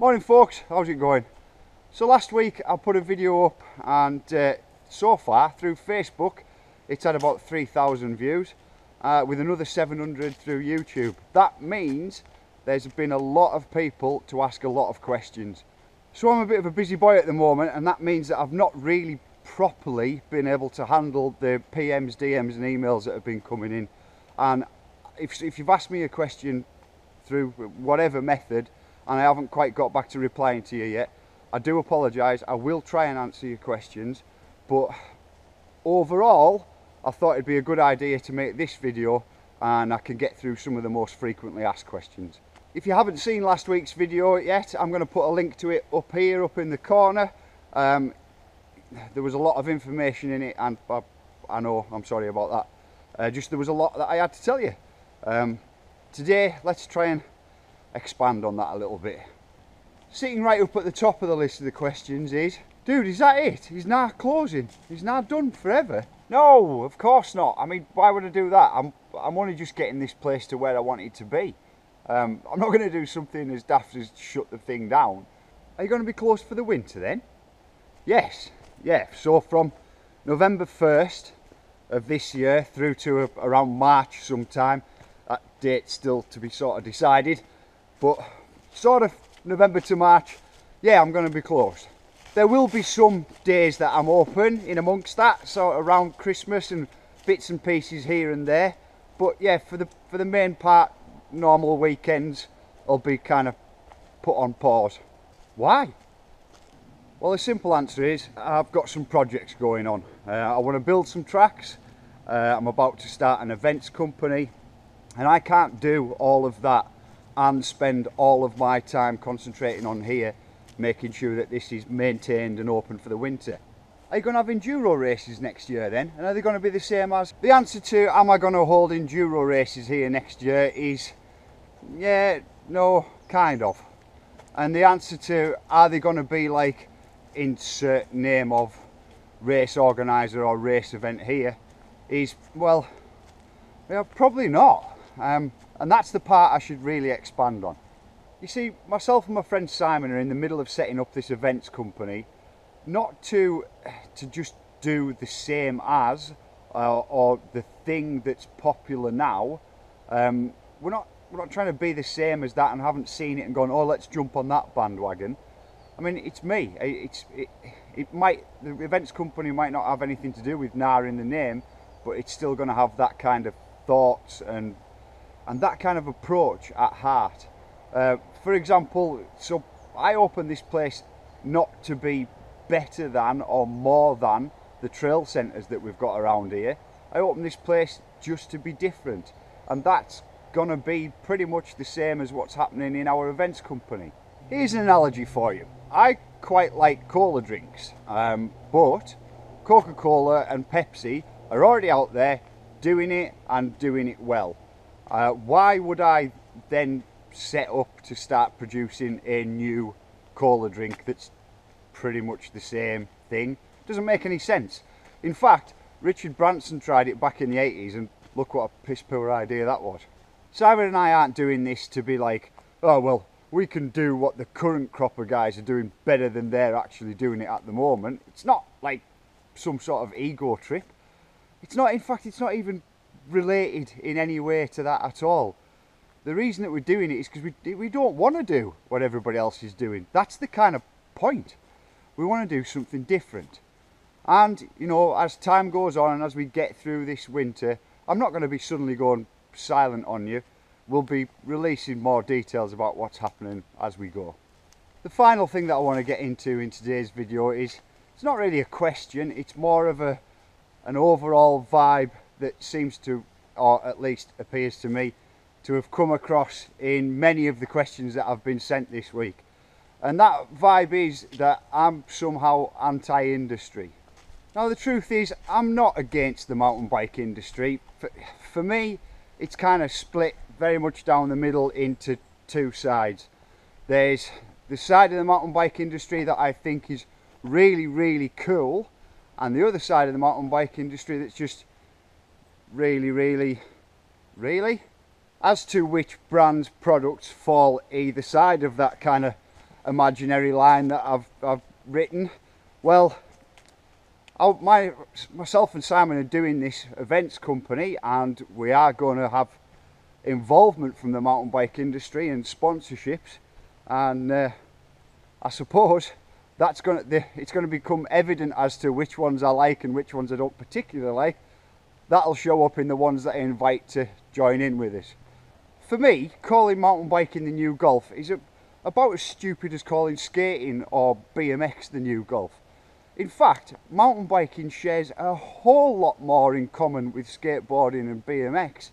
Morning folks, how's it going? So last week I put a video up and so far through Facebook it's had about 3,000 views with another 700 through YouTube. That means there's been a lot of people to ask a lot of questions. So I'm a bit of a busy boy at the moment, and that means that I've not really properly been able to handle the PMs, DMs and emails that have been coming in. And if you've asked me a question through whatever method and I haven't quite got back to replying to you yet, I do apologise. I will try and answer your questions, but overall I thought it'd be a good idea to make this video and I can get through some of the most frequently asked questions. If you haven't seen last week's video yet, I'm going to put a link to it up here, up in the corner. There was a lot of information in it, and I know, I'm sorry about that. Just there was a lot that I had to tell you. Today, let's try and expand on that a little bit. Sitting right up at the top of the list of the questions is, dude, is that it? He's now closing. He's now done forever. No, of course not. I mean, why would I do that? I'm only just getting this place to where I want it to be. I'm not going to do something as daft as shut the thing down. Are you going to be closed for the winter then? Yes, yeah. So from November 1st of this year through to around March sometime. That date's still to be sort of decided, but sort of November to March, yeah, I'm going to be closed. There will be some days that I'm open in amongst that, so around Christmas and bits and pieces here and there. But yeah, for the main part, normal weekends will be kind of put on pause. Why? Well, the simple answer is I've got some projects going on. I want to build some tracks. I'm about to start an events company, and I can't do all of that and spend all of my time concentrating on here, making sure that this is maintained and open for the winter. Are you going to have enduro races next year then? And are they going to be the same as? The answer to am I going to hold enduro races here next year is yeah, no, kind of. And the answer to are they going to be like insert name of race organizer or race event here is, well, yeah, probably not. And that's the part I should really expand on. You see, myself and my friend Simon are in the middle of setting up this events company, not to just do the same as or the thing that's popular now. We're not trying to be the same as that and haven't seen it and gone, oh, let's jump on that bandwagon. I mean, it's me. The events company might not have anything to do with GNAR in the name, but it's still going to have that kind of thoughts and that kind of approach at heart. For example, so I opened this place not to be better than or more than the trail centres that we've got around here. I opened this place just to be different, and that's gonna be pretty much the same as what's happening in our events company. Here's an analogy for you. I quite like cola drinks, but Coca-Cola and Pepsi are already out there doing it and doing it well. Why would I then set up to start producing a new cola drink that's pretty much the same thing? Doesn't make any sense. In fact, Richard Branson tried it back in the 80s and look what a piss poor idea that was. Simon and I aren't doing this to be like, oh well, we can do what the current crop of guys are doing better than they're actually doing it at the moment. It's not like some sort of ego trip. It's not, in fact, it's not even related in any way to that at all. The reason that we're doing it is because we don't want to do what everybody else is doing. That's the kind of point. We want to do something different. And, you know, as time goes on and as we get through this winter, I'm not going to be suddenly going silent on you. We'll be releasing more details about what's happening as we go. The final thing that I want to get into in today's video is, it's not really a question, it's more of an overall vibe that seems to, or at least appears to me, to have come across in many of the questions that have been sent this week. And that vibe is that I'm somehow anti-industry. Now the truth is, I'm not against the mountain bike industry. For me, it's kind of split very much down the middle into two sides. There's the side of the mountain bike industry that I think is really, really cool, and the other side of the mountain bike industry that's just really, really, really? As to which brand's products fall either side of that kind of imaginary line that I've written. Well, myself and Simon are doing this events company, and we are going to have involvement from the mountain bike industry and sponsorships, and I suppose it's going to become evident as to which ones I like and which ones I don't particularly like. That'll show up in the ones that I invite to join in with us. For me, calling mountain biking the new golf is about as stupid as calling skating or BMX the new golf. In fact, mountain biking shares a whole lot more in common with skateboarding and BMX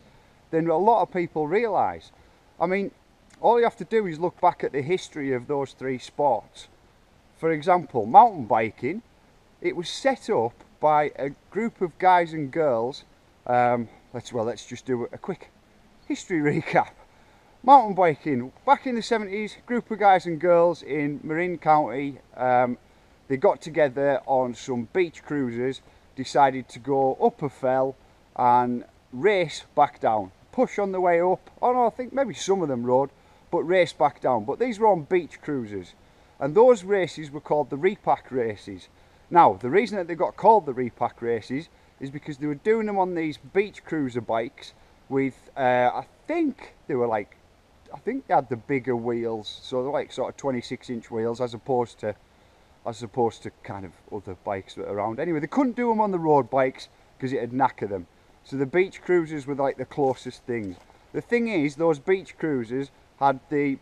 than a lot of people realise. I mean, all you have to do is look back at the history of those three sports. For example, mountain biking, it was set up by a group of guys and girls. Let's just do a quick history recap. Mountain biking, back in the 70s, group of guys and girls in Marin County, they got together on some beach cruisers, decided to go up a fell and race back down. Push on the way up. Oh no, I think maybe some of them rode, but race back down. But these were on beach cruisers, and those races were called the repack races. Now, the reason that they got called the repack races is because they were doing them on these beach cruiser bikes with, I think they had the bigger wheels, so they're like sort of 26-inch wheels as opposed to kind of other bikes that are around. Anyway, they couldn't do them on the road bikes because it'd knacker them. So the beach cruisers were like the closest things. The thing is, those beach cruisers had the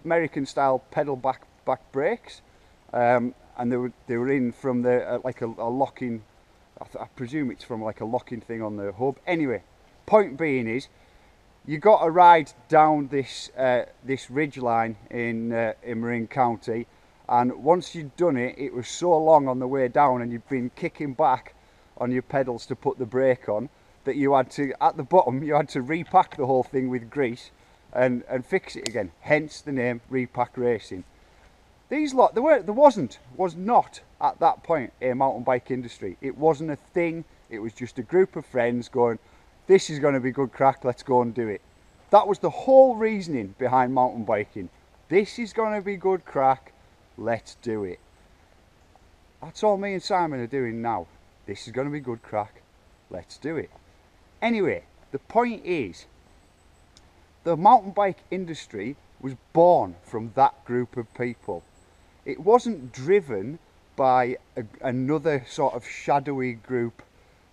American style pedal back brakes, and they were in from the like a locking. I presume it's from like a locking thing on the hub. Anyway, point being is, you got to ride down this ridge line in Marin County, and once you'd done it, it was so long on the way down, and you'd been kicking back on your pedals to put the brake on, that you had to, at the bottom, you had to repack the whole thing with grease and fix it again. Hence the name Repack Racing. These lot, was not at that point a mountain bike industry. It wasn't a thing. It was just a group of friends going, this is going to be good crack, let's go and do it. That was the whole reasoning behind mountain biking. This is going to be good crack, let's do it. That's all me and Simon are doing now. This is going to be good crack, let's do it. Anyway, the point is, the mountain bike industry was born from that group of people. It wasn't driven by another sort of shadowy group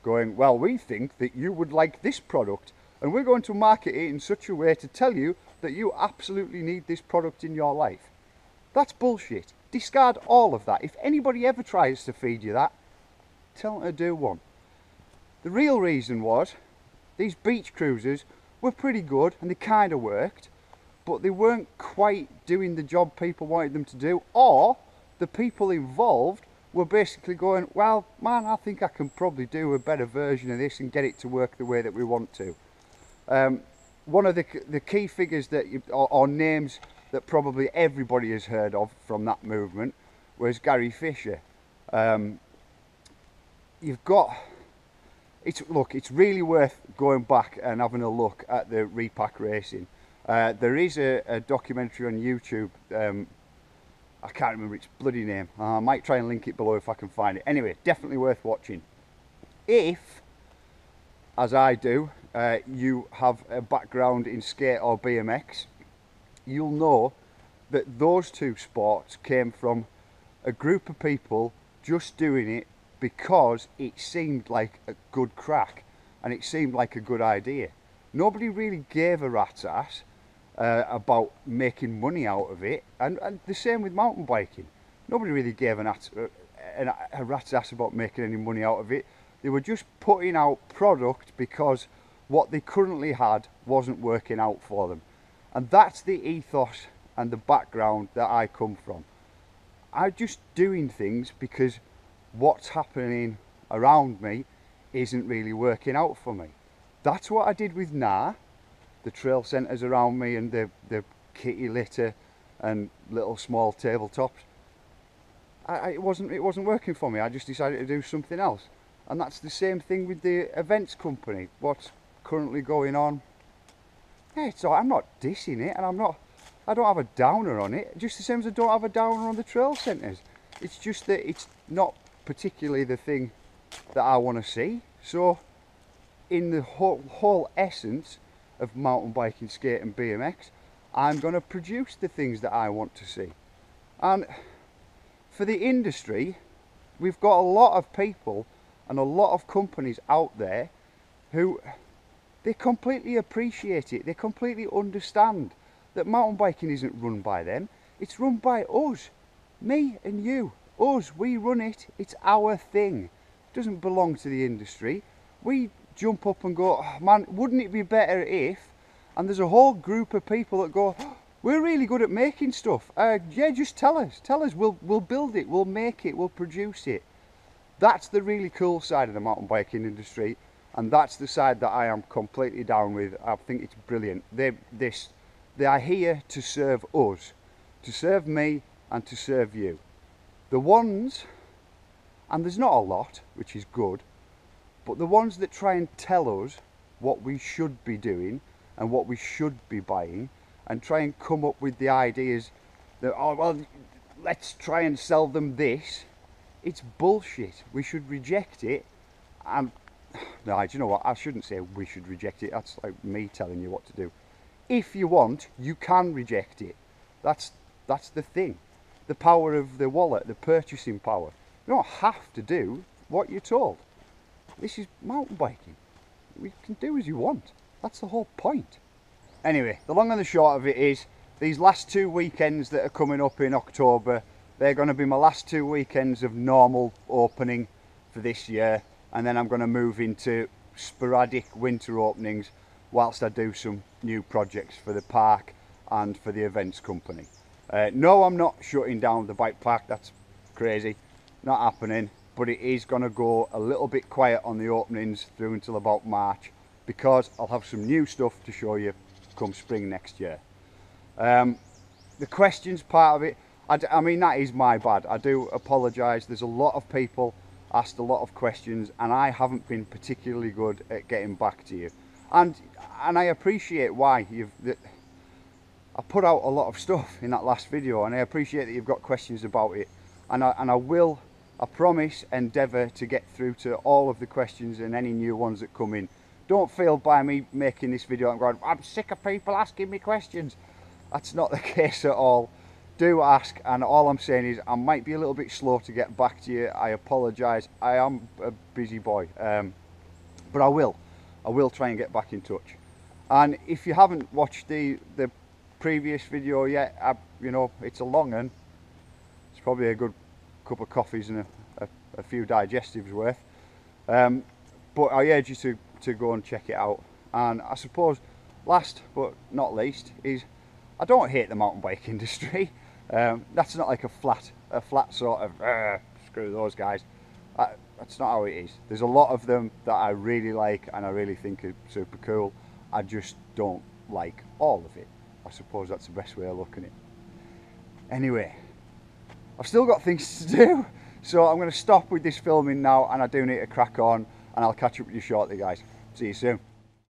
going, well, we think that you would like this product, and we're going to market it in such a way to tell you that you absolutely need this product in your life. That's bullshit. Discard all of that. If anybody ever tries to feed you that, tell them to do one. The real reason was, these beach cruisers were pretty good and they kind of worked, but they weren't quite doing the job people wanted them to do, or the people involved were basically going, well, man, I think I can probably do a better version of this and get it to work the way that we want to. One of the key figures that or names that probably everybody has heard of from that movement was Gary Fisher. It's really worth going back and having a look at the repack racing. There is a documentary on YouTube. I can't remember its bloody name. I might try and link it below if I can find it. Anyway, definitely worth watching. If, as I do, you have a background in skate or BMX, you'll know that those two sports came from a group of people just doing it because it seemed like a good crack and it seemed like a good idea. Nobody really gave a rat's ass about making money out of it, and the same with mountain biking. Nobody really gave a rat's ass about making any money out of it. They were just putting out product because what they currently had wasn't working out for them. And that's the ethos and the background that I come from. I'm just doing things because what's happening around me isn't really working out for me. That's what I did with GNAR, the trail centres around me and the kitty litter and little small tabletops. It wasn't working for me. I just decided to do something else. And that's the same thing with the events company. What's currently going on, yeah, it's all right. I'm not dissing it, and I'm not I don't have a downer on it, just the same as I don't have a downer on the trail centres. It's just that it's not particularly the thing that I want to see. So in the whole essence of mountain biking, skate and BMX, I'm going to produce the things that I want to see. And for the industry, we've got a lot of people and a lot of companies out there who, they completely appreciate it, they completely understand that mountain biking isn't run by them, it's run by us, me and you, us, we run it, it's our thing, it doesn't belong to the industry. We jump up and go, oh, man, wouldn't it be better if, and there's a whole group of people that go, oh, we're really good at making stuff, yeah, just tell us, we'll build it, we'll make it, we'll produce it. That's the really cool side of the mountain biking industry, and that's the side that I am completely down with. I think it's brilliant. They are here to serve us, to serve me and to serve you. The ones, and there's not a lot, which is good, but the ones that try and tell us what we should be doing and what we should be buying, and try and come up with the ideas that, oh well, let's try and sell them this, it's bullshit. We should reject it. And no, do you know what, I shouldn't say we should reject it, that's like me telling you what to do. If you want, you can reject it. That's the thing. The power of the wallet, the purchasing power. You don't have to do what you're told. This is mountain biking. You can do as you want. That's the whole point. Anyway, the long and the short of it is, these last 2 weekends that are coming up in October, they're going to be my last 2 weekends of normal opening for this year. And then I'm going to move into sporadic winter openings whilst I do some new projects for the park and for the events company. No, I'm not shutting down the bike park, that's crazy, not happening, but it is going to go a little bit quiet on the openings through until about March, because I'll have some new stuff to show you come spring next year. The questions part of it, I mean, that is my bad, I do apologise. There's a lot of people asked a lot of questions and I haven't been particularly good at getting back to you, and I appreciate why I put out a lot of stuff in that last video, and I appreciate that you've got questions about it, and I promise, endeavour to get through to all of the questions and any new ones that come in. Don't feel by me making this video and going, I'm sick of people asking me questions. That's not the case at all. Do ask, and all I'm saying is I might be a little bit slow to get back to you. I apologise, I am a busy boy, but I will try and get back in touch. And if you haven't watched the previous video yet, you know, it's a long one. It's probably a good cup of coffees and a few digestives worth, but I urge you to go and check it out. And I suppose last but not least is, I don't hate the mountain bike industry. That's not like a flat sort of screw those guys. That's not how it is. There's a lot of them that I really like and I really think are super cool. I just don't like all of it. I suppose that's the best way of looking at it. Anyway, I've still got things to do, so I'm going to stop with this filming now, and I do need to crack on, and I'll catch up with you shortly, guys. See you soon.